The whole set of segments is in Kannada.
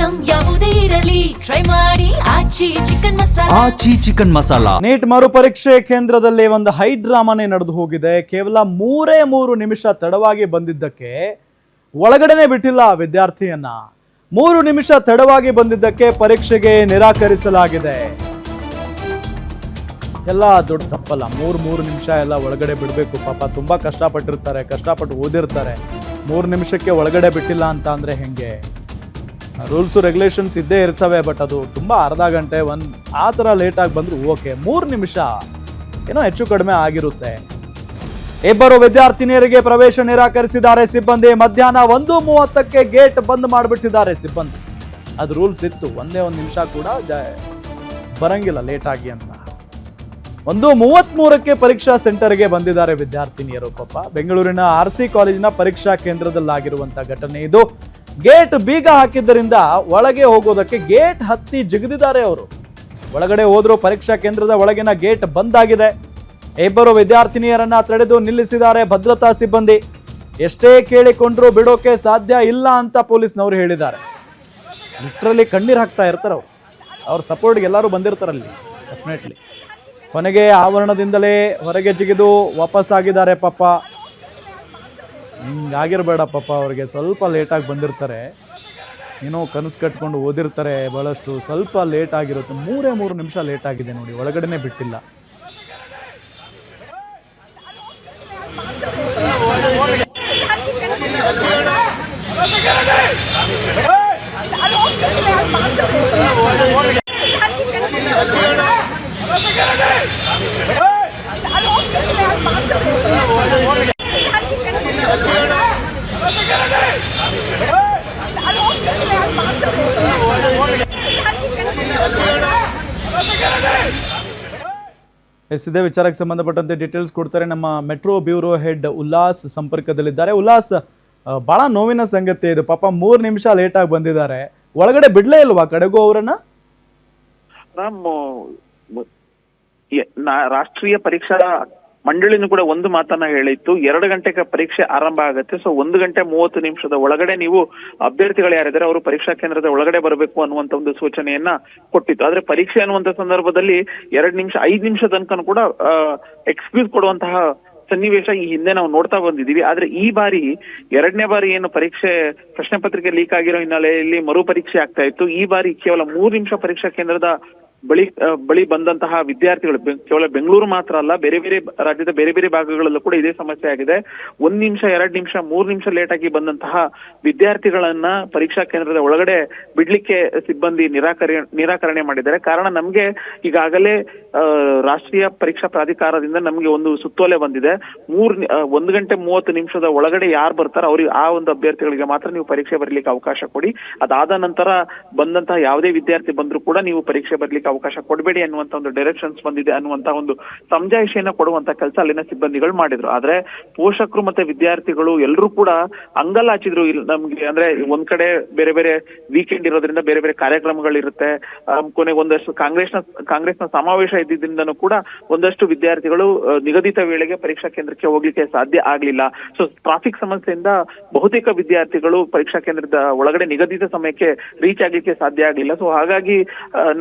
ಐಟಂ ಯಾವುದೇ ಇರಲಿ ಟ್ರೈ ಮಾಡಿ ಆಚಿ ಚಿಕನ್ ಮಸಾಲಾ. ನೀಟ್ ಮರುಪರೀಕ್ಷೆ ಕೇಂದ್ರದಲ್ಲಿ ಒಂದು ಹೈ ಡ್ರಾಮಾನೇ ನಡೆದು ಹೋಗಿದೆ. ಕೇವಲ 3 ನಿಮಿಷ ತಡವಾಗಿ ಬಂದಿದ್ದಕ್ಕೆ ಒಳಗಡೆನೆ ಬಿಟ್ಟಿಲ್ಲ ವಿದ್ಯಾರ್ಥಿಯನ್ನ. 3 ನಿಮಿಷ ತಡವಾಗಿ ಬಂದಿದ್ದಕ್ಕೆ ಪರೀಕ್ಷೆಗೆ ನಿರಾಕರಿಸಲಾಗಿದೆ. ಎಲ್ಲ ದೊಡ್ಡ ತಪ್ಪಲ್ಲ. 3 ನಿಮಿಷ ಎಲ್ಲ ಒಳಗಡೆ ಬಿಡಬೇಕು. ಪಾಪ ತುಂಬಾ ಕಷ್ಟಪಟ್ಟಿರ್ತಾರೆ, ಕಷ್ಟಪಟ್ಟು ಓದಿರ್ತಾರೆ. 3 ನಿಮಿಷಕ್ಕೆ ಒಳಗಡೆ ಬಿಟ್ಟಿಲ್ಲ ಅಂತ ಅಂದ್ರೆ ಹೆಂಗೆ? ರೂಲ್ಸ್ ರೆಗ್ಯುಲೇಷನ್ಸ್ ಇದ್ದೇ ಇರ್ತವೆ, ಬಟ್ ಅದು ತುಂಬಾ ಅರ್ಧ ಗಂಟೆ ಆ ಥರ ಲೇಟಾಗಿ ಬಂದ್ರು ಓಕೆ. 3 ನಿಮಿಷ ಏನೋ ಹೆಚ್ಚು ಕಡಿಮೆ ಆಗಿರುತ್ತೆ. ಇಬ್ಬರು ವಿದ್ಯಾರ್ಥಿನಿಯರಿಗೆ ಪ್ರವೇಶ ನಿರಾಕರಿಸಿದ್ದಾರೆ ಸಿಬ್ಬಂದಿ. ಮಧ್ಯಾಹ್ನ 1:30ಕ್ಕೆ ಗೇಟ್ ಬಂದ್ ಮಾಡಿಬಿಟ್ಟಿದ್ದಾರೆ ಸಿಬ್ಬಂದಿ. ಅದು ರೂಲ್ಸ್ ಇತ್ತು, ಒಂದೇ 1 ನಿಮಿಷ ಕೂಡ ಬರಂಗಿಲ್ಲ ಲೇಟ್ ಆಗಿ ಅಂತ. 1:33ಕ್ಕೆ ಪರೀಕ್ಷಾ ಸೆಂಟರ್ಗೆ ಬಂದಿದ್ದಾರೆ ವಿದ್ಯಾರ್ಥಿನಿಯರು. ಪಾಪ ಬೆಂಗಳೂರಿನ RC ಕಾಲೇಜಿನ ಪರೀಕ್ಷಾ ಕೇಂದ್ರದಲ್ಲಾಗಿರುವಂತಹ ಘಟನೆ ಇದು. ಗೇಟ್ ಬೀಗ ಹಾಕಿದ್ದರಿಂದ ಒಳಗೆ ಹೋಗೋದಕ್ಕೆ ಗೇಟ್ ಹತ್ತಿ ಜಿಗಿದಿದ್ದಾರೆ ಅವರು. ಒಳಗಡೆ ಹೋದ್ರು, ಪರೀಕ್ಷಾ ಕೇಂದ್ರದ ಒಳಗಿನ ಗೇಟ್ ಬಂದ್ ಆಗಿದೆ. ಇಬ್ಬರು ವಿದ್ಯಾರ್ಥಿನಿಯರನ್ನ ತಡೆದು ನಿಲ್ಲಿಸಿದ್ದಾರೆ ಭದ್ರತಾ ಸಿಬ್ಬಂದಿ. ಎಷ್ಟೇ ಕೇಳಿಕೊಂಡ್ರು ಬಿಡೋಕೆ ಸಾಧ್ಯ ಇಲ್ಲ ಅಂತ ಪೊಲೀಸ್ನವರು ಹೇಳಿದ್ದಾರೆ. ಲಿಟ್ರಲಿ ಕಣ್ಣೀರು ಹಾಕ್ತಾ ಇರ್ತಾರೆ ಅವ್ರ ಸಪೋರ್ಟ್ಗೆ ಎಲ್ಲರೂ ಬಂದಿರ್ತಾರಲ್ಲಿ ಡೆಫಿನೆಟ್ಲಿ. ಕೊನೆಗೆ ಆವರಣದಿಂದಲೇ ಹೊರಗೆ ಜಿಗಿದು ವಾಪಸ್ ಆಗಿದ್ದಾರೆ. ಪಾಪ ಹಿಂಗಾಗಿರ್ಬೇಡ ಪಾಪ, ಅವ್ರಿಗೆ ಸ್ವಲ್ಪ ಲೇಟಾಗಿ ಬಂದಿರ್ತಾರೆ, ಏನೋ ಕನಸು ಕಟ್ಕೊಂಡು ಓದಿರ್ತಾರೆ ಬಹಳಷ್ಟು. ಸ್ವಲ್ಪ ಲೇಟ್ ಆಗಿರುತ್ತೆ. 3 ನಿಮಿಷ ಲೇಟ್ ಆಗಿದೆ ನೋಡಿ, ಒಳಗಡೆನೆ ಬಿಟ್ಟಿಲ್ಲ. ಇದೇ ವಿಚಾರಕ್ಕೆ ಸಂಬಂಧಪಟ್ಟಂತೆ ಡೀಟೇಲ್ಸ್ ಕೊಡ್ತಾರೆ ನಮ್ಮ ಮೆಟ್ರೋ ಬ್ಯೂರೋ ಹೆಡ್ ಉಲ್ಲಾಸ್ ಸಂಪರ್ಕದಲ್ಲಿದ್ದಾರೆ. ಉಲ್ಲಾಸ್, ಬಹಳ ನೋವಿನ ಸಂಗತಿ ಇದು. ಪಾಪ 3 ನಿಮಿಷ ಲೇಟ್ ಆಗಿ ಬಂದಿದ್ದಾರೆ, ಒಳಗಡೆ ಬಿಡ್ಲೇ ಇಲ್ವಾ ಕಡೆಗೂ ಅವರನ್ನ? ರಾಷ್ಟ್ರೀಯ ಪರೀಕ್ಷಾ ಮಂಡಳಿನೂ ಕೂಡ ಒಂದು ಮಾತನ್ನ ಹೇಳಿತ್ತು, 2 ಗಂಟೆಗೆ ಪರೀಕ್ಷೆ ಆರಂಭ ಆಗುತ್ತೆ. ಸೊ 1 ಗಂಟೆ 30 ನಿಮಿಷದ ಒಳಗಡೆ ನೀವು ಅಭ್ಯರ್ಥಿಗಳು ಯಾರಿದ್ದಾರೆ ಅವರು ಪರೀಕ್ಷಾ ಕೇಂದ್ರದ ಒಳಗಡೆ ಬರಬೇಕು ಅನ್ನುವಂತ ಒಂದು ಸೂಚನೆಯನ್ನ ಕೊಟ್ಟಿತ್ತು. ಆದ್ರೆ ಪರೀಕ್ಷೆ ಅನ್ನುವಂತ ಸಂದರ್ಭದಲ್ಲಿ 2 ನಿಮಿಷ 5 ನಿಮಿಷ ತನಕ ಕೂಡ ಎಕ್ಸ್ಕ್ಯೂಸ್ ಕೊಡುವಂತಹ ಸನ್ನಿವೇಶ ಈ ಹಿಂದೆ ನಾವು ನೋಡ್ತಾ ಬಂದಿದೀವಿ. ಆದ್ರೆ ಈ ಬಾರಿ 2ನೇ ಬಾರಿ ಏನು ಪರೀಕ್ಷೆ ಪ್ರಶ್ನೆ ಪತ್ರಿಕೆ ಲೀಕ್ ಆಗಿರೋ ಹಿನ್ನೆಲೆಯಲ್ಲಿ ಮರು ಪರೀಕ್ಷೆ ಆಗ್ತಾ ಇತ್ತು. ಈ ಬಾರಿ ಕೇವಲ 3 ನಿಮಿಷ ಪರೀಕ್ಷಾ ಕೇಂದ್ರದ ಬಳಿ ಬಂದಂತಹ ವಿದ್ಯಾರ್ಥಿಗಳು ಕೇವಲ ಬೆಂಗಳೂರು ಮಾತ್ರ ಅಲ್ಲ, ಬೇರೆ ಬೇರೆ ರಾಜ್ಯದ ಬೇರೆ ಬೇರೆ ಭಾಗಗಳಲ್ಲೂ ಕೂಡ ಇದೇ ಸಮಸ್ಯೆ ಆಗಿದೆ. 1 ನಿಮಿಷ 2 ನಿಮಿಷ 3 ನಿಮಿಷ ಲೇಟ್ ಆಗಿ ಬಂದಂತಹ ವಿದ್ಯಾರ್ಥಿಗಳನ್ನ ಪರೀಕ್ಷಾ ಕೇಂದ್ರದ ಒಳಗಡೆ ಬಿಡ್ಲಿಕ್ಕೆ ಸಿಬ್ಬಂದಿ ನಿರಾಕರಣೆ ಮಾಡಿದ್ದಾರೆ. ಕಾರಣ ನಮ್ಗೆ ಈಗಾಗಲೇ ರಾಷ್ಟ್ರೀಯ ಪರೀಕ್ಷಾ ಪ್ರಾಧಿಕಾರದಿಂದ ನಮ್ಗೆ ಒಂದು ಸುತ್ತೋಲೆ ಬಂದಿದೆ. 1 ಗಂಟೆ 30 ನಿಮಿಷದ ಒಳಗಡೆ ಯಾರು ಬರ್ತಾರೋ ಅವ್ರಿಗೆ ಆ ಒಂದು ಅಭ್ಯರ್ಥಿಗಳಿಗೆ ಮಾತ್ರ ನೀವು ಪರೀಕ್ಷೆ ಬರ್ಲಿಕ್ಕೆ ಅವಕಾಶ ಕೊಡಿ. ಅದಾದ ನಂತರ ಬಂದಂತಹ ಯಾವುದೇ ವಿದ್ಯಾರ್ಥಿ ಬಂದ್ರು ಕೂಡ ನೀವು ಪರೀಕ್ಷೆ ಬರ್ಲಿಕ್ಕೆ ಅವಕಾಶ ಕೊಡಬೇಡಿ ಅನ್ನುವಂತ ಒಂದು ಡೈರೆಕ್ಷನ್ಸ್ ಬಂದಿದೆ ಅನ್ನುವಂತ ಒಂದು ಸಮಜಾಯಿಷಿಯನ್ನ ಕೊಡುವಂತ ಕೆಲಸ ಅಲ್ಲಿನ ಸಿಬ್ಬಂದಿಗಳು ಮಾಡಿದ್ರು. ಆದ್ರೆ ಪೋಷಕರು ಮತ್ತೆ ವಿದ್ಯಾರ್ಥಿಗಳು ಎಲ್ಲರೂ ಕೂಡ ಅಂಗಲಾಚಿದ್ರು. ನಮ್ಗೆ ಅಂದ್ರೆ ಒಂದ್ ಕಡೆ ಬೇರೆ ಬೇರೆ ವೀಕೆಂಡ್ ಇರೋದ್ರಿಂದ ಬೇರೆ ಬೇರೆ ಕಾರ್ಯಕ್ರಮಗಳಿರುತ್ತೆ. ಕೊನೆಗೆ ಒಂದಷ್ಟು ಕಾಂಗ್ರೆಸ್ನ ಸಮಾವೇಶ ಇದ್ದಿದ್ದರಿಂದನೂ ಕೂಡ ಒಂದಷ್ಟು ವಿದ್ಯಾರ್ಥಿಗಳು ನಿಗದಿತ ವೇಳೆಗೆ ಪರೀಕ್ಷಾ ಕೇಂದ್ರಕ್ಕೆ ಹೋಗ್ಲಿಕ್ಕೆ ಸಾಧ್ಯ ಆಗ್ಲಿಲ್ಲ. ಸೊ ಟ್ರಾಫಿಕ್ ಸಮಸ್ಯೆಯಿಂದ ಬಹುತೇಕ ವಿದ್ಯಾರ್ಥಿಗಳು ಪರೀಕ್ಷಾ ಕೇಂದ್ರದ ಒಳಗಡೆ ನಿಗದಿತ ಸಮಯಕ್ಕೆ ರೀಚ್ ಆಗ್ಲಿಕ್ಕೆ ಸಾಧ್ಯ ಆಗ್ಲಿಲ್ಲ. ಸೊ ಹಾಗಾಗಿ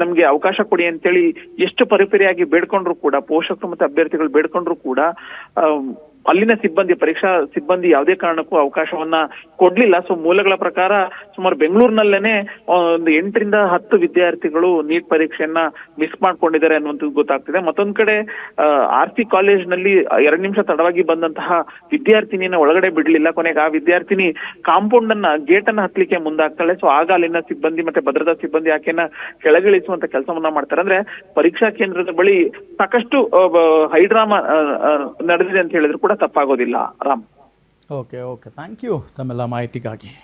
ನಮ್ಗೆ ಅವಕಾಶ ಕೊಡಿ ಅಂತೇಳಿ ಎಷ್ಟು ಪರಿಪರಿಯಾಗಿ ಬೇಡ್ಕೊಂಡ್ರು ಕೂಡ, ಪೋಷಕರು ಮತ್ತೆ ಅಭ್ಯರ್ಥಿಗಳು ಬೇಡ್ಕೊಂಡ್ರು ಕೂಡ ಅಲ್ಲಿನ ಪರೀಕ್ಷಾ ಸಿಬ್ಬಂದಿ ಯಾವುದೇ ಕಾರಣಕ್ಕೂ ಅವಕಾಶವನ್ನ ಕೊಡ್ಲಿಲ್ಲ. ಸೊ ಮೂಲಗಳ ಪ್ರಕಾರ ಸುಮಾರು ಬೆಂಗಳೂರಿನಲ್ಲೇನೆ ಒಂದು 8 ರಿಂದ 10 ವಿದ್ಯಾರ್ಥಿಗಳು ನೀಟ್ ಪರೀಕ್ಷೆಯನ್ನ ಮಿಸ್ ಮಾಡ್ಕೊಂಡಿದ್ದಾರೆ ಅನ್ನುವಂಥದ್ದು ಗೊತ್ತಾಗ್ತಿದೆ. ಮತ್ತೊಂದ್ ಕಡೆ RC ಕಾಲೇಜ್ನಲ್ಲಿ 2 ನಿಮಿಷ ತಡವಾಗಿ ಬಂದಂತಹ ವಿದ್ಯಾರ್ಥಿನಿಯನ್ನ ಒಳಗಡೆ ಬಿಡ್ಲಿಲ್ಲ. ಕೊನೆಗೆ ಆ ವಿದ್ಯಾರ್ಥಿನಿ ಕಾಂಪೌಂಡ್ ಅನ್ನ ಗೇಟ್ ಅನ್ನ ಹತ್ಲಿಕ್ಕೆ ಮುಂದಾಗ್ತಾಳೆ. ಸೊ ಆಗ ಅಲ್ಲಿನ ಸಿಬ್ಬಂದಿ ಮತ್ತೆ ಭದ್ರತಾ ಸಿಬ್ಬಂದಿ ಆಕೆಯನ್ನ ಕೆಳಗಿಳಿಸುವಂತ ಕೆಲಸವನ್ನ ಮಾಡ್ತಾರೆ. ಅಂದ್ರೆ ಪರೀಕ್ಷಾ ಕೇಂದ್ರದ ಬಳಿ ಸಾಕಷ್ಟು ಹೈಡ್ರಾಮಾ ನಡೆದಿದೆ ಅಂತ ಹೇಳಿದ್ರು ಕೂಡ ತಪ್ಪಾಗೋದಿಲ್ಲ. ರಾಮ್, ಓಕೆ, ಥ್ಯಾಂಕ್ ಯು ತಮ್ಮೆಲ್ಲ ಮಾಹಿತಿಗಾಗಿ.